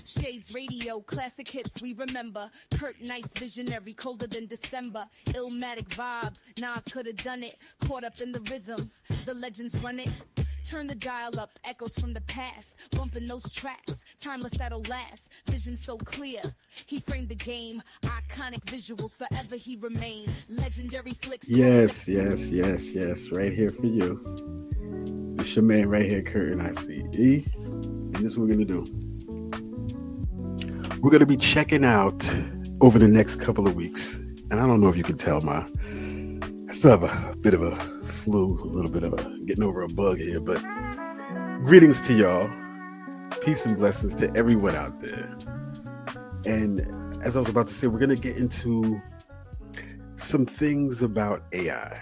Shadesradio, classic hits we remember. Kurt Nice, visionary, colder than December. Illmatic vibes, Nas could've done it. Caught up in the rhythm, the legends run it. Turn the dial up, echoes from the past. Bumping those tracks, timeless that'll last. Vision so clear, he framed the game. Iconic visuals, forever he remained. Legendary flicks. Yes, right here for you. It's your man right here, Kurt Nice. And this is what we're gonna do. We're going to be checking out over the next couple of weeks. And I don't know if you can tell, I still have a bit of a flu, a little bit of getting over a bug here. But greetings to y'all. Peace and blessings to everyone out there. And as I was about to say, we're going to get into some things about AI,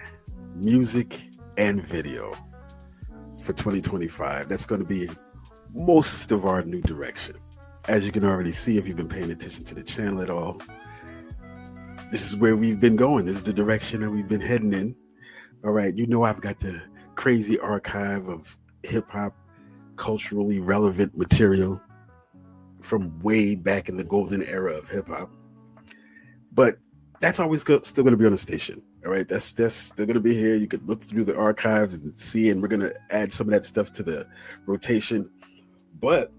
music and video for 2025. That's going to be most of our new direction. As you can already see, if you've been paying attention to the channel at all, this is where we've been going. This is the direction that we've been heading in. All right, you know I've got the crazy archive of hip-hop, culturally relevant material from way back in the golden era of hip-hop. But that's always still going to be on the station. All right, that's still going to be here. You could look through the archives and see, and we're going to add some of that stuff to the rotation. But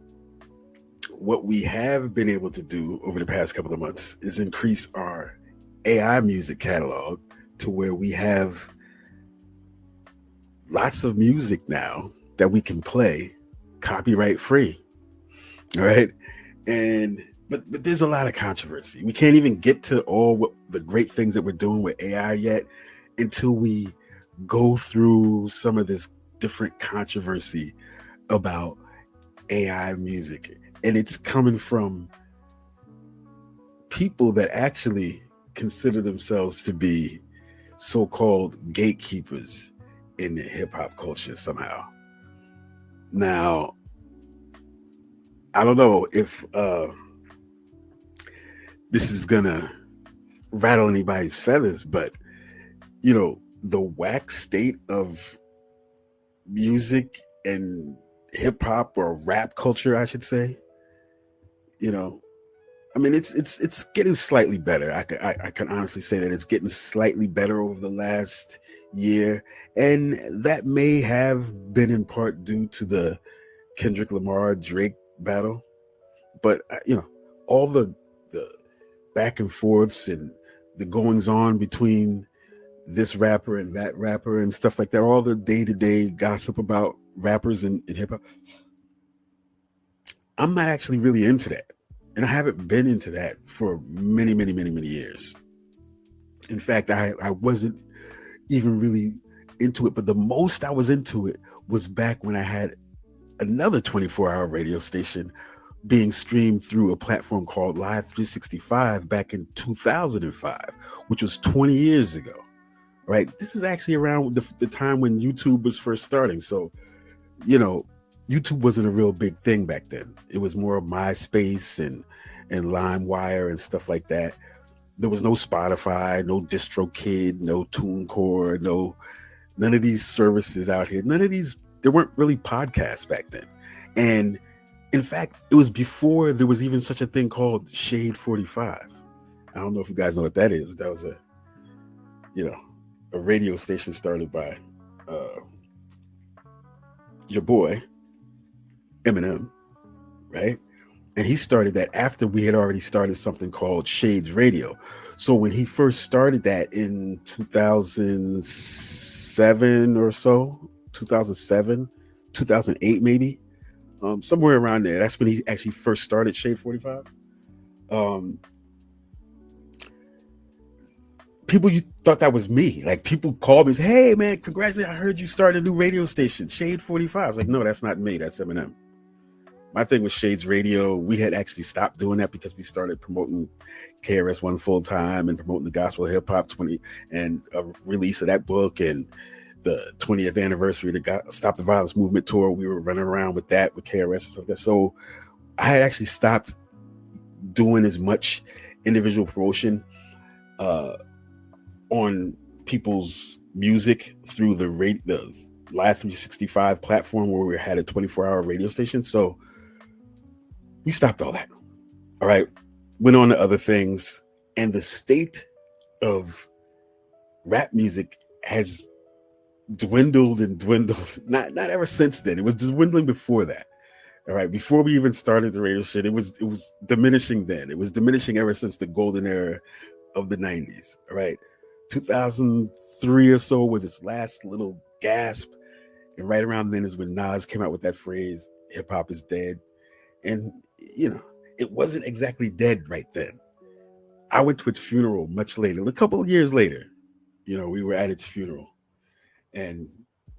what we have been able to do over the past couple of months is increase our AI music catalog to where we have lots of music now that we can play copyright free. All right. But there's a lot of controversy. We can't even get to all the great things that we're doing with AI yet until we go through some of this different controversy about AI music. And it's coming from people that actually consider themselves to be so-called gatekeepers in the hip-hop culture somehow. Now, I don't know if this is gonna rattle anybody's feathers, but you know, the whack state of music and hip-hop or rap culture, I should say, you know, I mean, it's getting slightly better. I can honestly say that it's getting slightly better over the last year, and that may have been in part due to the Kendrick Lamar Drake battle. But you know, all the back and forths and the goings on between this rapper and that rapper and stuff like that, all the day-to-day gossip about rappers and hip hop, I'm not actually really into that. And I haven't been into that for many years. In fact, I wasn't even really into it, but the most I was into it was back when I had another 24-hour radio station being streamed through a platform called Live 365 back in 2005, which was 20 years ago, right? This is actually around the time when YouTube was first starting. So, you know, YouTube wasn't a real big thing back then. It was more of MySpace and LimeWire and stuff like that. There was no Spotify, no DistroKid, no TuneCore, none of these services out here. There weren't really podcasts back then. And in fact, it was before there was even such a thing called Shade 45. I don't know if you guys know what that is, but that was a radio station started by your boy, Eminem, right? And he started that after we had already started something called Shadesradio. So when he first started that in 2007 or so, 2008 maybe, somewhere around there. That's when he actually first started Shade 45. People thought that was me. Like, people called me and said, "Hey man, congratulations, I heard you started a new radio station, Shade 45. I was like, "No, that's not me, that's Eminem." My thing with Shadesradio, we had actually stopped doing that because we started promoting KRS-One full time and promoting the Gospel Hip Hop 20 and a release of that book and the 20th anniversary of the Stop the Violence Movement tour. We were running around with that with KRS and stuff like that. So I had actually stopped doing as much individual promotion on people's music through the Live 365 platform where we had a 24-hour radio station. So we stopped all that. All right. Went on to other things. And the state of rap music has dwindled and dwindled. Not ever since then. It was dwindling before that. All right. Before we even started the radio shit, it was diminishing then. It was diminishing ever since the golden era of the 90s. All right. 2003 or so was its last little gasp. And right around then is when Nas came out with that phrase, hip hop is dead. And, it wasn't exactly dead right then. I went to its funeral much later, a couple of years later. We were at its funeral. And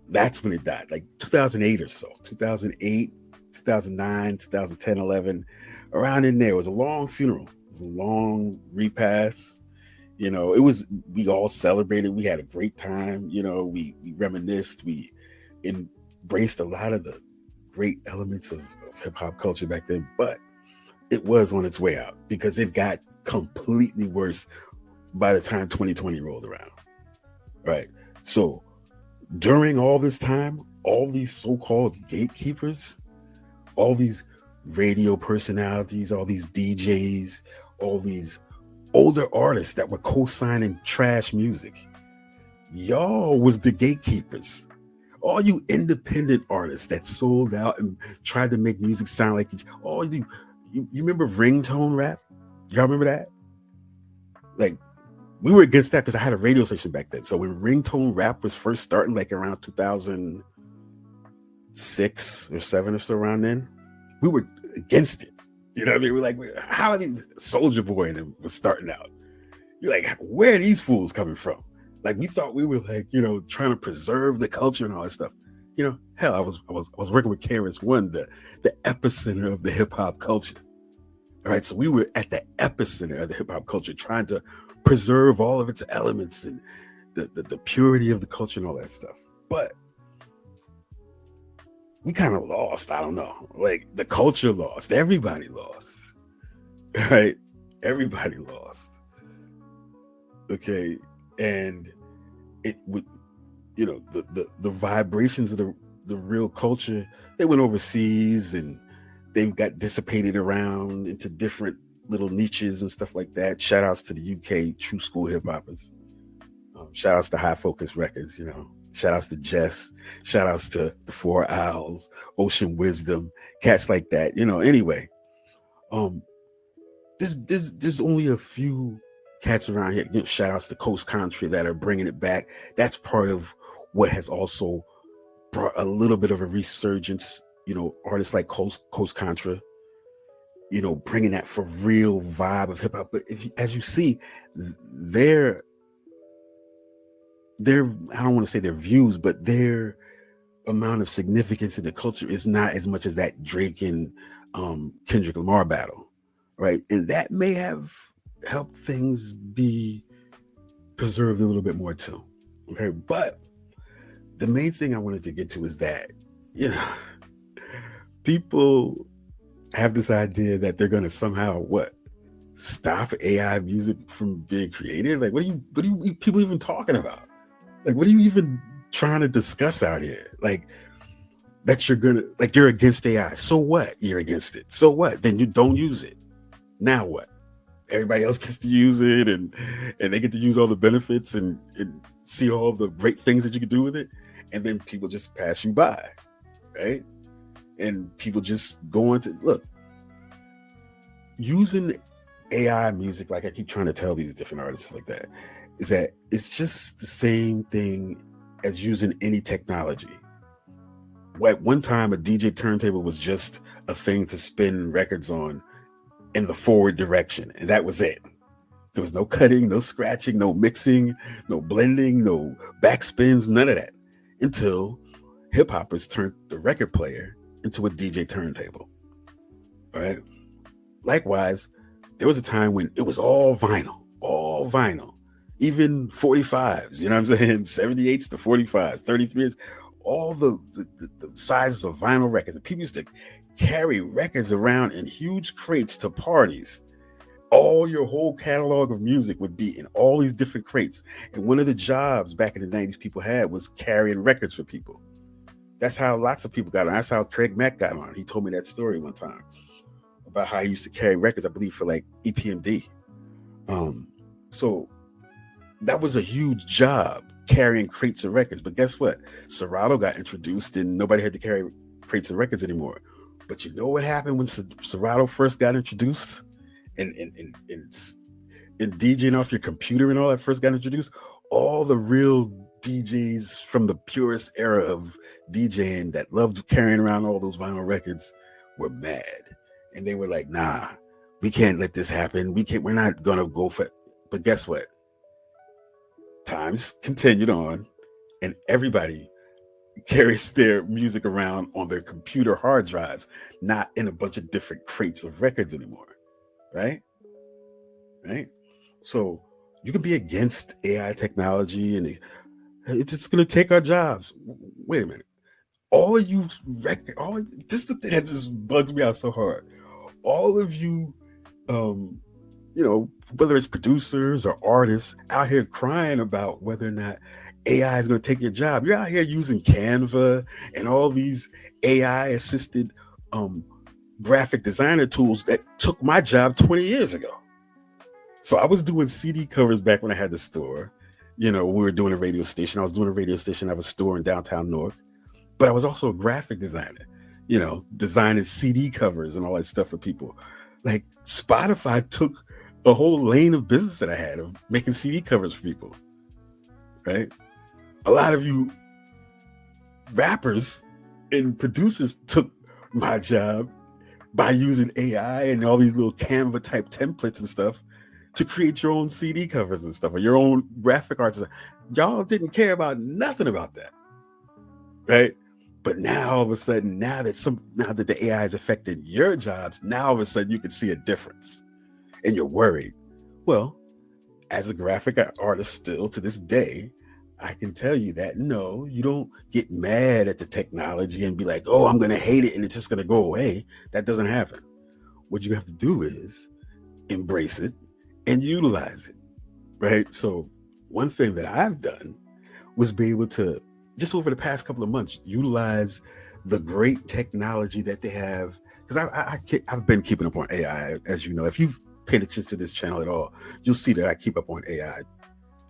that's when it died, like 2008 or so, 2008, 2009, 2010, 11, around in there. It was a long funeral. It was a long repast. We all celebrated. We had a great time. We reminisced. We embraced a lot of the great elements of hip hop culture back then, but it was on its way out because it got completely worse by the time 2020 rolled around. Right. So during all this time, all these so-called gatekeepers, all these radio personalities, all these DJs, all these older artists that were co-signing trash music, y'all was the gatekeepers. All you independent artists that sold out and tried to make music sound like you remember ringtone rap? Y'all remember that? Like, we were against that because I had a radio station back then. So when ringtone rap was first starting, like around 2006 or 7 or so around then, we were against it. You know what I mean? We're like, how are these Soulja Boy and them was starting out? You're like, where are these fools coming from? Like, we thought we were like, trying to preserve the culture and all that stuff. Hell, I was working with KRS-One, the epicenter of the hip hop culture. All right, so we were at the epicenter of the hip hop culture, trying to preserve all of its elements and the purity of the culture and all that stuff. But we kind of lost. I don't know. Like, the culture lost. Everybody lost. Right? Everybody lost. Okay. And it would, the vibrations of the real culture, they went overseas and they've got dissipated around into different little niches and stuff like that. Shout outs to the UK true school hip hoppers. Shout outs to High Focus Records, shout outs to Jess, shout outs to the Four Owls, Ocean Wisdom, cats like that. Anyway, there's only a few cats around here. Shout outs to Coast Country that are bringing it back. That's part of what has also brought a little bit of a resurgence. Artists like Coast Contra, bringing that for real vibe of hip hop. But as you see, their I don't want to say their views, but their amount of significance in the culture is not as much as that Drake and Kendrick Lamar battle, right? And that may have helped things be preserved a little bit more too. Okay, but the main thing I wanted to get to is that people have this idea that they're going to somehow stop AI music from being created. Like, what are you people even talking about? Like, what are you even trying to discuss out here? Like, that you're against AI. So what? You're against it. So what? Then you don't use it. Now what? Everybody else gets to use it and they get to use all the benefits and see all the great things that you can do with it. And then people just pass you by, right? And people just go into, look, using AI music, like I keep trying to tell these different artists like that, is that it's just the same thing as using any technology. At one time, a DJ turntable was just a thing to spin records on in the forward direction, and that was it. There was no cutting, no scratching, no mixing, no blending, no backspins, none of that, until hip hoppers turned the record player into a DJ turntable. All right. Likewise, there was a time when it was all vinyl, even 45s, you know what I'm saying? 78s to 45s, 33s, all the sizes of vinyl records. And people used to carry records around in huge crates to parties all your whole catalog of music would be in all these different crates. And one of the jobs back in the 90s people had was carrying records for people. That's how lots of people got on. That's how Craig Mack got on. He told me that story one time about how he used to carry records, I believe, for like EPMD. So that was a huge job, carrying crates of records. But guess what? Serato got introduced and nobody had to carry crates of records anymore. But you know what happened when Serato first got introduced? And DJing off your computer and all that first got introduced, all the real DJs from the purest era of DJing that loved carrying around all those vinyl records were mad. And they were like, nah, we can't let this happen. We're not gonna go for it. But guess what? Times continued on, and everybody carries their music around on their computer hard drives, not in a bunch of different crates of records anymore. Right? So you can be against AI technology and it's just going to take our jobs. Wait a minute. All of you, this is the thing that just bugs me out so hard. All of you, whether it's producers or artists out here crying about whether or not AI is going to take your job. You're out here using Canva and all these AI assisted graphic designer tools that took my job 20 years ago. So I was doing CD covers back when I had the store. When we were doing a radio station. I was doing a radio station. I have a store in downtown Newark. But I was also a graphic designer, designing CD covers and all that stuff for people. Like Spotify took a whole lane of business that I had of making CD covers for people, right? A lot of you rappers and producers took my job by using AI and all these little Canva type templates and stuff to create your own CD covers and stuff, or your own graphic arts. Y'all didn't care about nothing about that, right? But now all of a sudden, now that the AI is affecting your jobs, now all of a sudden you can see a difference, and you're worried. Well, as a graphic artist, still to this day, I can tell you that no, you don't get mad at the technology and be like, oh, I'm going to hate it and it's just going to go away. That doesn't happen. What you have to do is embrace it and utilize it, right? So one thing that I've done was be able to, just over the past couple of months, utilize the great technology that they have. Because I've been keeping up on AI, as you know. If you've paid attention to this channel at all, you'll see that I keep up on AI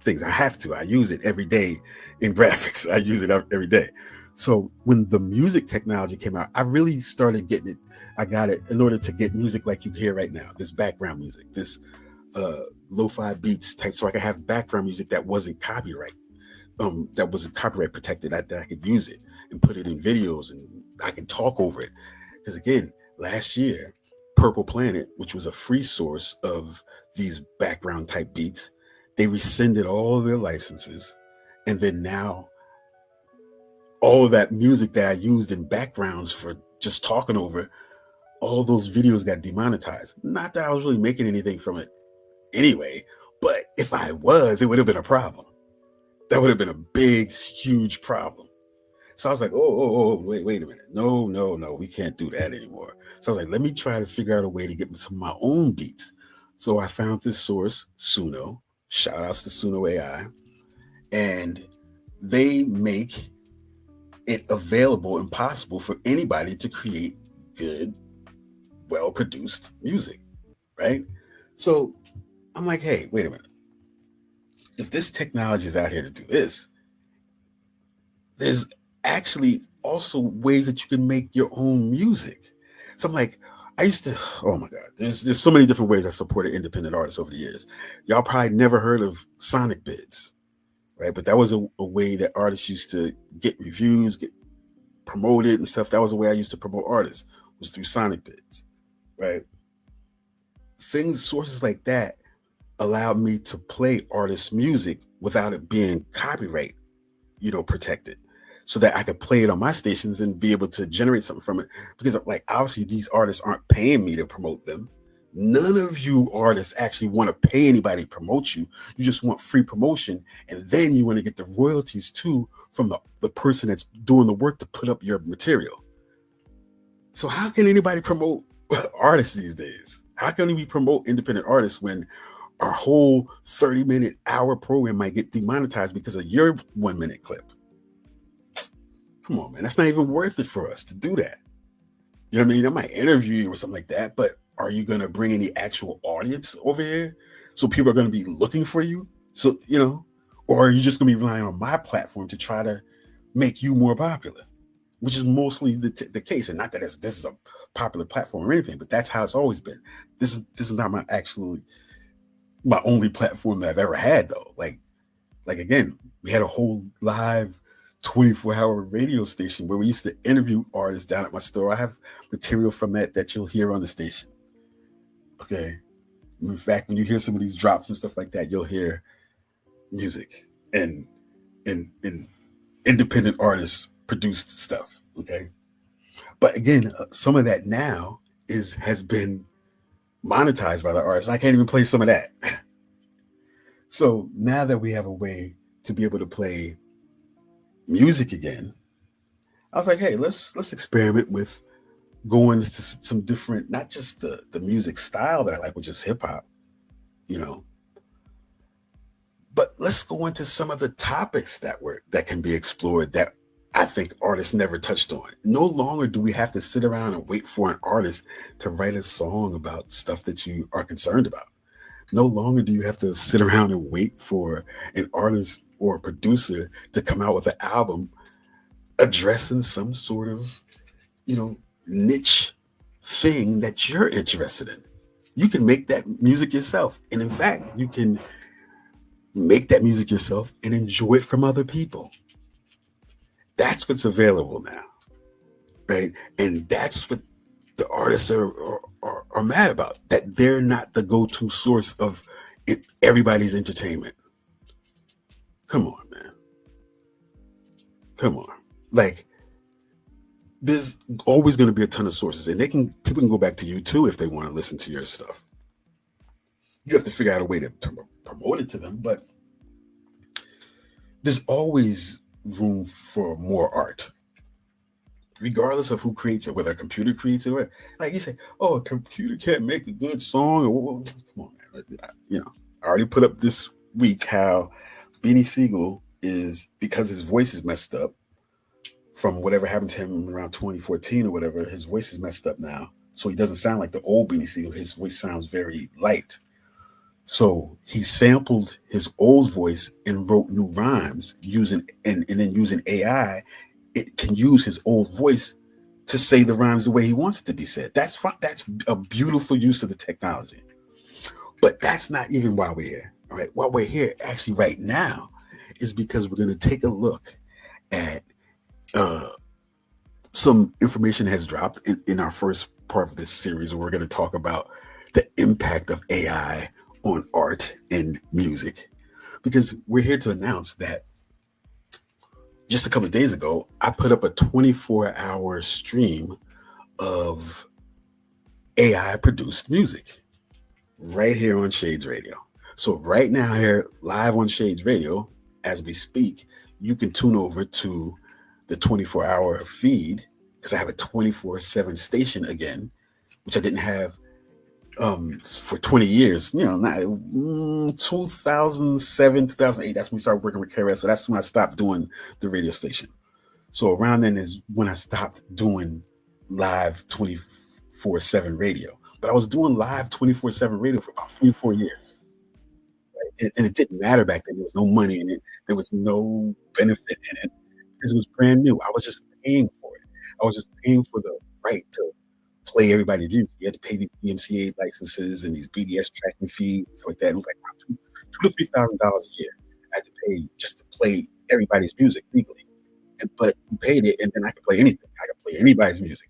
things. I have to. I use it every day in graphics. I use it every day. So when the music technology came out, I really started getting it. I got it in order to get music like you hear right now, this background music, this lo-fi beats type, so I could have background music that wasn't copyright, that wasn't copyright protected, that I could use it and put it in videos and I can talk over it. Because again, last year, Purple Planet, which was a free source of these background type beats, they rescinded all of their licenses. And then now all of that music that I used in backgrounds for just talking over, all those videos got demonetized. Not that I was really making anything from it anyway, but if I was, it would have been a problem. That would have been a big, huge problem. So I was like, wait a minute. No, we can't do that anymore. So I was like, let me try to figure out a way to get some of my own beats. So I found this source, Suno. Shout outs to Suno AI. And they make it available and possible for anybody to create good, well-produced music, right? So I'm like, hey, wait a minute. If this technology is out here to do this, there's actually also ways that you can make your own music. So I'm like, oh my God, there's so many different ways I supported independent artists over the years. Y'all probably never heard of Sonic Bids, right? But that was a way that artists used to get reviews, get promoted and stuff. That was a way I used to promote artists, was through Sonic Bids, right? Sources like that allowed me to play artists' music without it being copyright, protected, so that I could play it on my stations and be able to generate something from it. Because like, obviously these artists aren't paying me to promote them. None of you artists actually want to pay anybody to promote you. You just want free promotion. And then you want to get the royalties too from the person that's doing the work to put up your material. So how can anybody promote artists these days? How can we promote independent artists when our whole 30-minute hour program might get demonetized because of your 1-minute clip? Come on, man. That's not even worth it for us to do that. You know what I mean? I might interview you or something like that, but are you going to bring any actual audience over here? So people are going to be looking for you? So, or are you just going to be relying on my platform to try to make you more popular? Which is mostly the case. And not that this is a popular platform or anything, but that's how it's always been. This is not my only platform that I've ever had, though. Like again, we had a whole live 24-hour radio station where we used to interview artists down at my store. I have material from that you'll hear on the station. Okay. In fact, when you hear some of these drops and stuff like that, you'll hear music and independent artists produced stuff. Okay. But again, some of that now has been monetized by the artists. I can't even play some of that. So now that we have a way to be able to play music again, I was like, hey, let's experiment with going to some different, not just the music style that I like, which is hip hop, but let's go into some of the topics that can be explored that I think artists never touched on. No longer do we have to sit around and wait for an artist to write a song about stuff that you are concerned about. No longer do you have to sit around and wait for an artist or a producer to come out with an album addressing some sort of, niche thing that you're interested in. You can make that music yourself. And in fact, you can make that music yourself and enjoy it from other people. That's what's available now, right? And that's what the artists are mad about, that they're not the go-to source of everybody's entertainment. Come on, man. Come on. Like, there's always going to be a ton of sources, and people can go back to you too if they want to listen to your stuff. You have to figure out a way to promote it to them, but there's always room for more art, regardless of who creates it, whether a computer creates it or like you say, oh, a computer can't make a good song. Well, come on, man. I already put up this week how Beanie Siegel is, because his voice is messed up from whatever happened to him around 2014 or whatever, his voice is messed up now. So he doesn't sound like the old Beanie Siegel. His voice sounds very light. So he sampled his old voice and wrote new rhymes using and then using AI. It can use his old voice to say the rhymes the way he wants it to be said. That's fine. That's a beautiful use of the technology. But that's not even why we're here. All right. Why we're here actually right now is because we're going to take a look at some information has dropped in our first part of this series, where we're going to talk about the impact of AI on art and music, because we're here to announce that just a couple of days ago, I put up a 24-hour stream of AI produced music right here on Shades Radio. So right now here live on Shades Radio, as we speak, you can tune over to the 24-hour feed, because I have a 24/7 station again, which I didn't have for 20 years, 2007, 2008, that's when we started working with KRS. So that's when I stopped doing the radio station. So around then is when I stopped doing live 24/7 radio. But I was doing live 24/7 radio for about 3-4 years. Right? And it didn't matter back then. There was no money in it. There was no benefit in it, because it was brand new. I was just paying for it. I was just paying for the right to play everybody's music. You had to pay these DMCA licenses and these BDS tracking fees and stuff like that. And it was like $2,000 to $3,000 a year I had to pay just to play everybody's music legally. But you paid it, and then I could play anything. I could play anybody's music,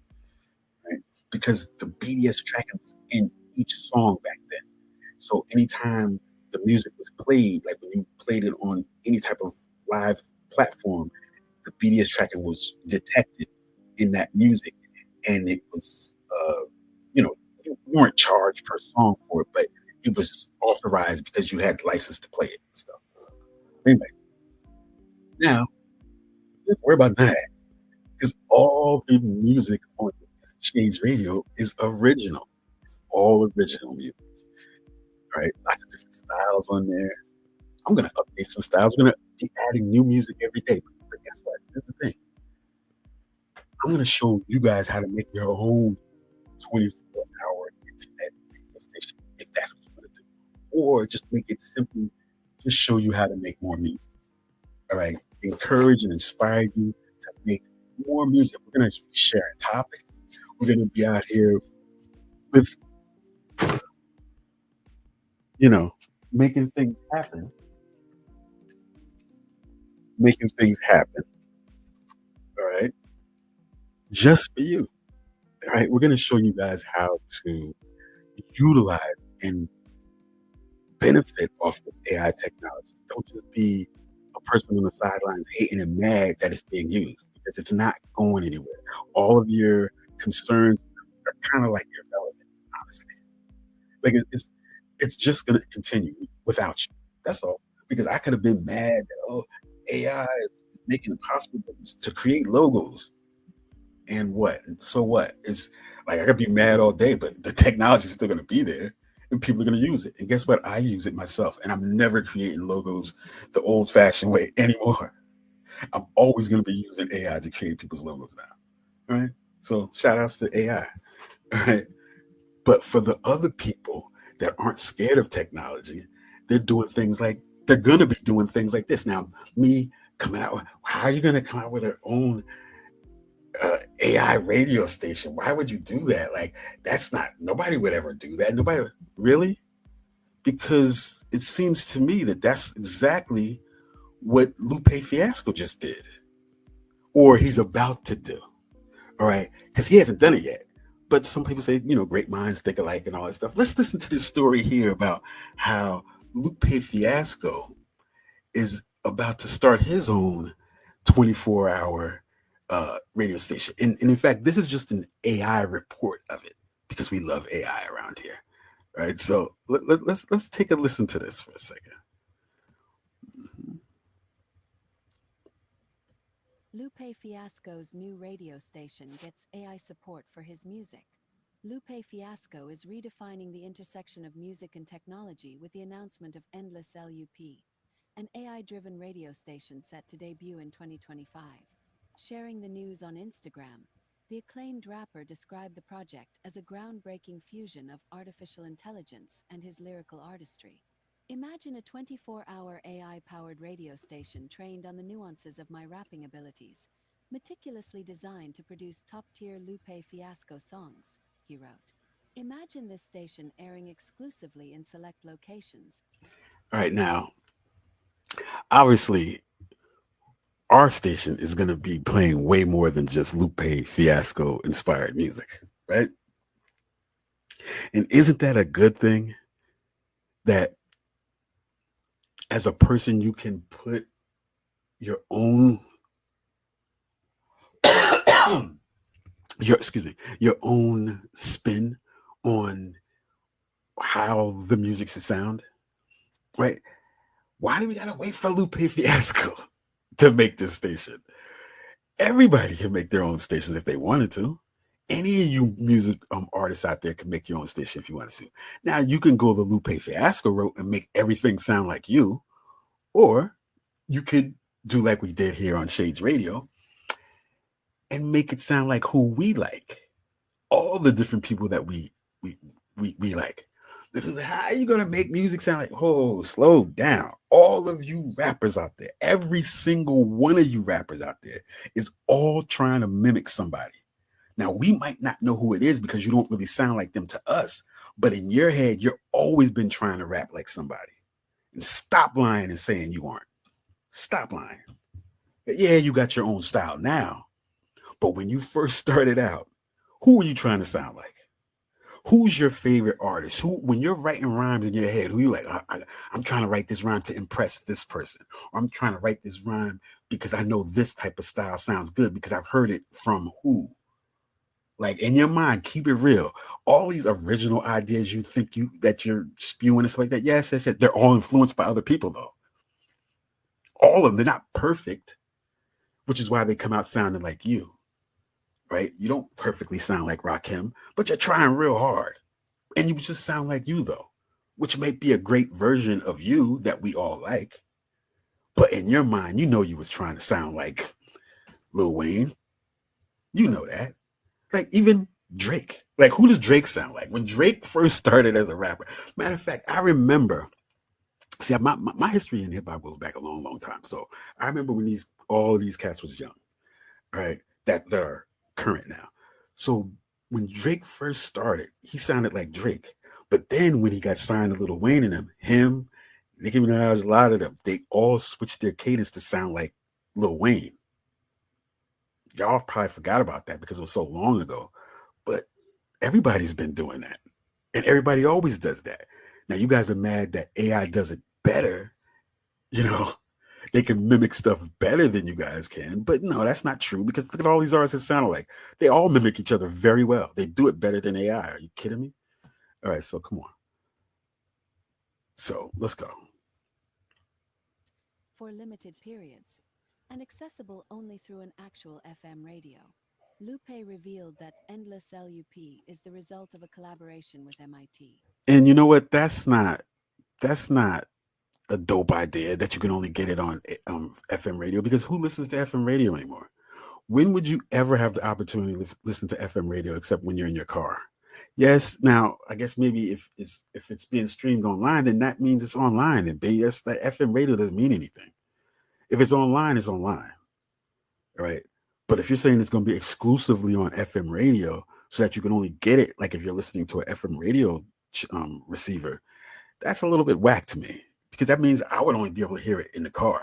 right? Because the BDS tracking was in each song back then. So anytime the music was played, like when you played it on any type of live platform, the BDS tracking was detected in that music, and it was, you weren't charged per song for it, but it was authorized because you had license to play it and stuff. Anyway, now don't worry about that, because all the music on Shades Radio is original. It's all original music, right? Lots of different styles on there. I'm gonna update some styles. We're gonna be adding new music every day. But guess what? Here's the thing. I'm gonna show you guys how to make your own 24-hour internet radio station if that's what you want to do. Or just make it simple, just show you how to make more music. All right. Encourage and inspire you to make more music. We're gonna be sharing topics. We're gonna be out here with, you know, making things happen. Making things happen. All right. Just for you. All right. We're gonna show you guys how to utilize and benefit off this AI technology. Don't just be a person on the sidelines hating and mad that it's being used because it's not going anywhere. All of your concerns are kind of like irrelevant, honestly. Like it's just gonna continue without you. That's all. Because I could have been mad that AI is making it possible to create logos and what? So what? It's like I could be mad all day, but the technology is still gonna be there and people are gonna use it. And guess what? I use it myself, and I'm never creating logos the old-fashioned way anymore. I'm always gonna be using AI to create people's logos now. All right. So shout outs to AI. All right. But for the other people that aren't scared of technology, they're gonna be doing things like this. Now, me coming out, how are you gonna come out with your own AI radio station? Why would you do that? Like, that's not, nobody would ever do that. Nobody really, because it seems to me that that's exactly what Lupe Fiasco just did, or he's about to do. All right, because he hasn't done it yet. But some people say, great minds think alike and all that stuff. Let's listen to this story here about how Lupe Fiasco is about to start his own 24-hour radio station. And in fact, this is just an AI report of it because we love AI around here. Right. So let's take a listen to this for a second. Lupe Fiasco's new radio station gets AI support for his music. Lupe Fiasco is redefining the intersection of music and technology with the announcement of Endless LUP, an AI-driven radio station set to debut in 2025. Sharing the news on Instagram, the acclaimed rapper described the project as a groundbreaking fusion of artificial intelligence and his lyrical artistry. Imagine a 24-hour AI-powered radio station trained on the nuances of my rapping abilities, meticulously designed to produce top-tier Lupe Fiasco songs, he wrote. Imagine this station airing exclusively in select locations. All right, now, obviously, our station is going to be playing way more than just Lupe Fiasco inspired music, right? And isn't that a good thing? That as a person, you can put your own your own spin on how the music should sound, right? Why do we gotta wait for Lupe Fiasco to make this station? Everybody can make their own stations if they wanted to. Any of you music artists out there can make your own station if you wanted to. Now you can go the Lupe Fiasco route and make everything sound like you, or you could do like we did here on Shadesradio and make it sound like who we like. All the different people that we like. Because how are you gonna make music sound like, oh, slow down? All of you rappers out there, every single one of you rappers out there is all trying to mimic somebody. Now, we might not know who it is because you don't really sound like them to us, but in your head, you're always been trying to rap like somebody. And stop lying and saying you aren't. Stop lying. Yeah, you got your own style now, but when you first started out, who were you trying to sound like? Who's your favorite artist? Who, when you're writing rhymes in your head, who you like? I'm trying to write this rhyme to impress this person. Or I'm trying to write this rhyme because I know this type of style sounds good because I've heard it from who? Like, in your mind, keep it real. All these original ideas you think that you're spewing and stuff like that, yes. They're all influenced by other people, though. All of them, they're not perfect, which is why they come out sounding like you. Right? You don't perfectly sound like Rakim, but you're trying real hard. And you just sound like you, though, which may be a great version of you that we all like. But in your mind, you know you was trying to sound like Lil Wayne. You know that. Like even Drake. Like who does Drake sound like? When Drake first started as a rapper. Matter of fact, I remember. See, my history in hip hop goes back a long, long time. So I remember when all of these cats was young, right? That are current now. So when Drake first started, he sounded like Drake. But then when he got signed to Lil Wayne and him, Nicki Minaj, a lot of them, they all switched their cadence to sound like Lil Wayne. Y'all probably forgot about that because it was so long ago. But everybody's been doing that. And everybody always does that. Now you guys are mad that AI does it better. You know, they can mimic stuff better than you guys can. But no, that's not true because look at all these artists that sound alike. They all mimic each other very well. They do it better than AI. Are you kidding me? All right, so come on. So let's go. For limited periods, and accessible only through an actual FM radio. Lupe revealed that Endless LUP is the result of a collaboration with MIT. And you know what? That's not a dope idea that you can only get it on FM radio because who listens to FM radio anymore? When would you ever have the opportunity to listen to FM radio except when you're in your car? Yes, now I guess maybe if it's being streamed online, then that means it's online. And yes, that FM radio doesn't mean anything. If it's online, it's online. All right. But if you're saying it's going to be exclusively on FM radio so that you can only get it, like if you're listening to an FM radio receiver, that's a little bit whack to me because that means I would only be able to hear it in the car.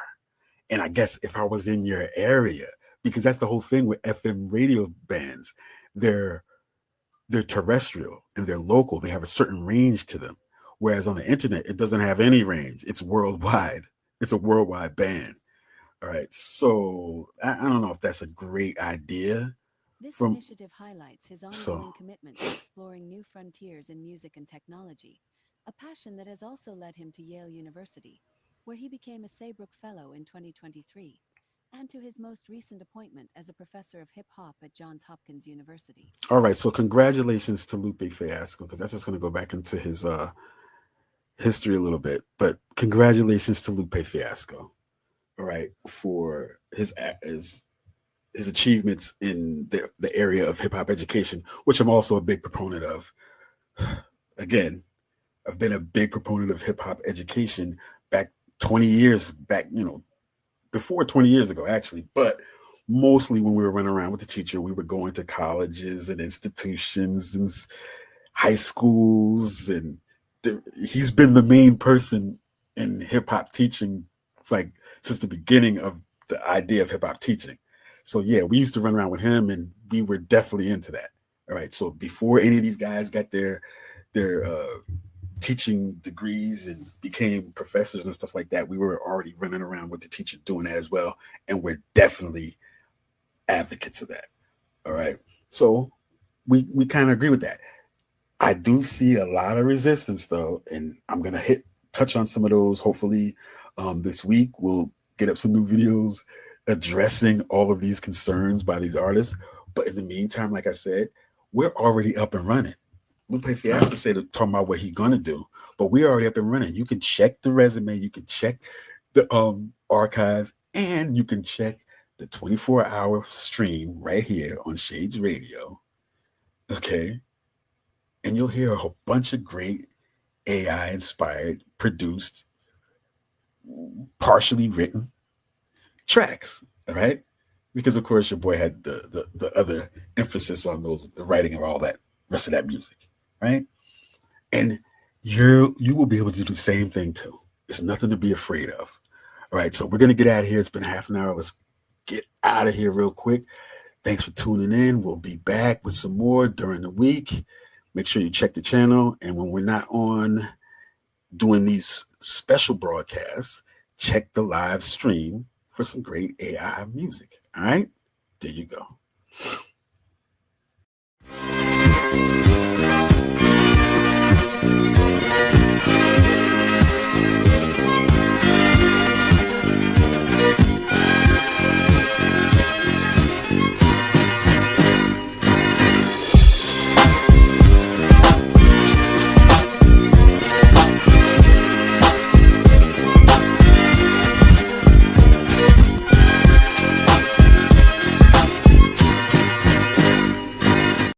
And I guess if I was in your area, because that's the whole thing with FM radio bands, they're terrestrial and they're local. They have a certain range to them. Whereas on the internet, it doesn't have any range. It's worldwide. It's a worldwide band. All right. So I don't know if that's a great idea. This initiative highlights his ongoing commitment to exploring new frontiers in music and technology, a passion that has also led him to Yale University, where he became a Saybrook Fellow in 2023, and to his most recent appointment as a professor of hip-hop at Johns Hopkins University. All right. So congratulations to Lupe Fiasco, because that's just going to go back into his history a little bit. But congratulations to Lupe Fiasco. All right, for his achievements in the area of hip hop education, which I'm also a big proponent of. Again, I've been a big proponent of hip hop education back 20 years back, before 20 years ago, actually. But mostly when we were running around with the teacher, we were going to colleges and institutions and high schools. And he's been the main person in hip hop teaching since the beginning of the idea of hip hop teaching. So yeah, we used to run around with him and we were definitely into that. All right. So before any of these guys got their teaching degrees and became professors and stuff like that, we were already running around with the teacher doing that as well. And we're definitely advocates of that. All right. So we kind of agree with that. I do see a lot of resistance though. And I'm going to touch on some of those. Hopefully this week we'll get up some new videos addressing all of these concerns by these artists. But in the meantime, like I said, we're already up and running. Lupe Fiasco said talking about what he's gonna do, but we're already up and running. You can check the resume, you can check the archives, and you can check the 24-hour stream right here on Shades Radio. Okay. And you'll hear a whole bunch of great AI inspired, produced, partially written tracks. All right. Because of course your boy had the other emphasis on the writing of all that rest of that music. Right. And you will be able to do the same thing too. It's nothing to be afraid of. All right. So we're going to get out of here. It's been half an hour. Let's get out of here real quick. Thanks for tuning in. We'll be back with some more during the week. Make sure you check the channel. And when we're not on doing these special broadcasts, check the live stream for some great AI music. All right. There you go.